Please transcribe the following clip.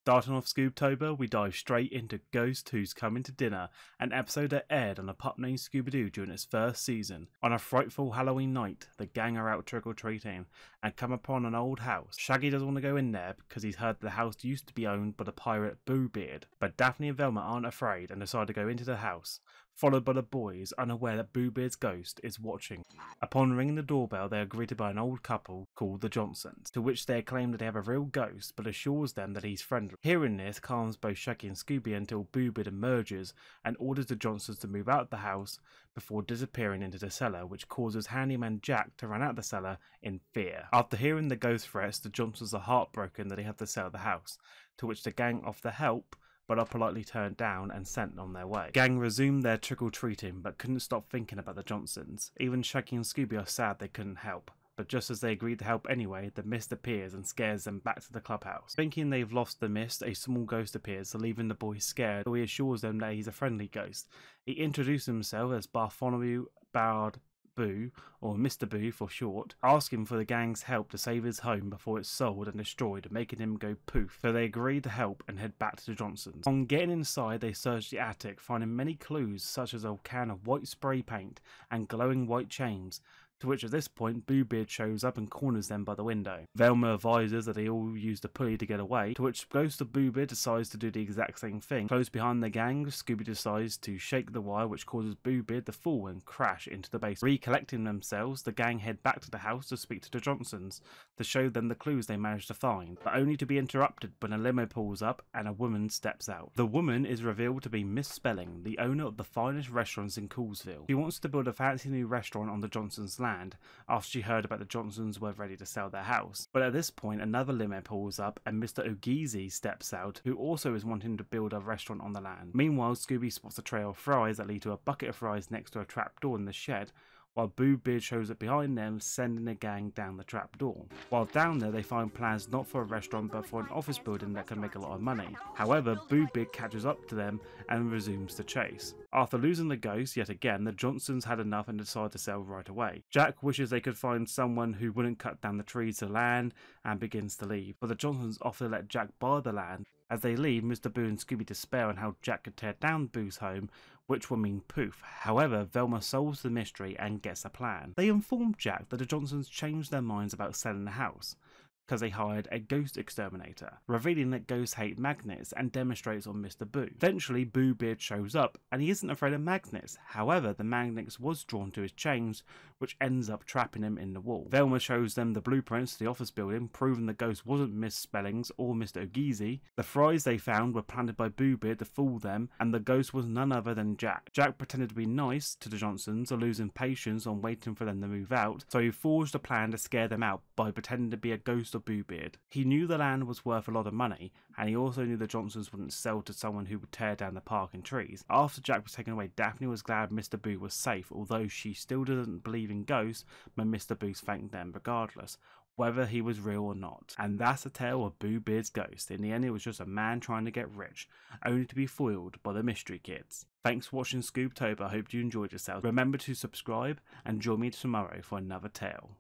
Starting off ScoobTober, we dive straight into Ghost Who's Coming to Dinner, an episode that aired on a pup named Scooby-Doo during its first season. On a frightful Halloween night, the gang are out trick-or-treating and come upon an old house. Shaggy doesn't want to go in there because he's heard the house used to be owned by the pirate Boobeard, but Daphne and Velma aren't afraid and decide to go into the house, followed by the boys, unaware that Boobeard's ghost is watching. Upon ringing the doorbell, they are greeted by an old couple called the Johnsons, to which they claim that they have a real ghost, but assures them that he's friendly. Hearing this calms both Shaggy and Scooby until Boobeard emerges and orders the Johnsons to move out of the house before disappearing into the cellar, which causes handyman Jack to run out of the cellar in fear. After hearing the ghost threats, the Johnsons are heartbroken that they have to sell the house, to which the gang offer help, but are politely turned down and sent on their way. Gang resumed their trick-or-treating, but couldn't stop thinking about the Johnsons. Even Shaggy and Scooby are sad they couldn't help, but just as they agree to help anyway, the mist appears and scares them back to the clubhouse. Thinking they've lost the mist, a small ghost appears, leaving the boys scared, so he assures them that he's a friendly ghost. He introduces himself as Bartholomew Bard Boo, or Mr. Boo for short, asking for the gang's help to save his home before it's sold and destroyed, making him go poof. So they agree to help and head back to the Johnsons. On getting inside, they search the attic, finding many clues such as a can of white spray paint and glowing white chains, to which at this point Boobeard shows up and corners them by the window. Velma advises that they all used a pulley to get away, to which Ghost of Boobeard decides to do the exact same thing. Close behind the gang, Scooby decides to shake the wire, which causes Boobeard to fall and crash into the basement. Recollecting themselves, the gang head back to the house to speak to the Johnsons, to show them the clues they managed to find, but only to be interrupted when a limo pulls up and a woman steps out. The woman is revealed to be Miss Spelling, the owner of the finest restaurants in Coolsville. She wants to build a fancy new restaurant on the Johnsons' land after she heard about the Johnsons were ready to sell their house. But at this point, another limo pulls up and Mr. Ogeezy steps out, who also is wanting to build a restaurant on the land. Meanwhile, Scooby spots a trail of fries that lead to a bucket of fries next to a trapdoor in the shed, while Boobeard shows up behind them, sending the gang down the trapdoor. While down there, they find plans not for a restaurant but for an office building that can make a lot of money. However, Boobeard catches up to them and resumes the chase. After losing the ghost yet again, the Johnsons had enough and decide to sell right away. Jack wishes they could find someone who wouldn't cut down the trees to land and begins to leave, but the Johnsons offer to let Jack buy the land. As they leave, Mr. Boo and Scooby despair on how Jack could tear down Boo's home, which will mean poof. However, Velma solves the mystery and gets a plan. They inform Jack that the Johnsons changed their minds about selling the house, because they hired a ghost exterminator, revealing that ghosts hate magnets and demonstrates on Mr. Boo. Eventually, Boobeard shows up, and he isn't afraid of magnets. However, the magnets was drawn to his chains, which ends up trapping him in the wall. Velma shows them the blueprints to the office building, proving the ghost wasn't Miss Spellings or Mr. Ogeezy. The fries they found were planted by Boobeard to fool them, and the ghost was none other than Jack. Jack pretended to be nice to the Johnsons, losing patience on waiting for them to move out, so he forged a plan to scare them out by pretending to be a ghost of Boobeard. He knew the land was worth a lot of money, and he also knew the Johnsons wouldn't sell to someone who would tear down the park and trees. After Jack was taken away, Daphne was glad Mr. Boo was safe, although she still didn't believe in ghosts when Mr. Boo thanked them regardless, whether he was real or not. And that's the tale of Boobeard's ghost. In the end, it was just a man trying to get rich, only to be foiled by the mystery kids. Thanks for watching ScoobTober. I hope you enjoyed yourself. Remember to subscribe and join me tomorrow for another tale.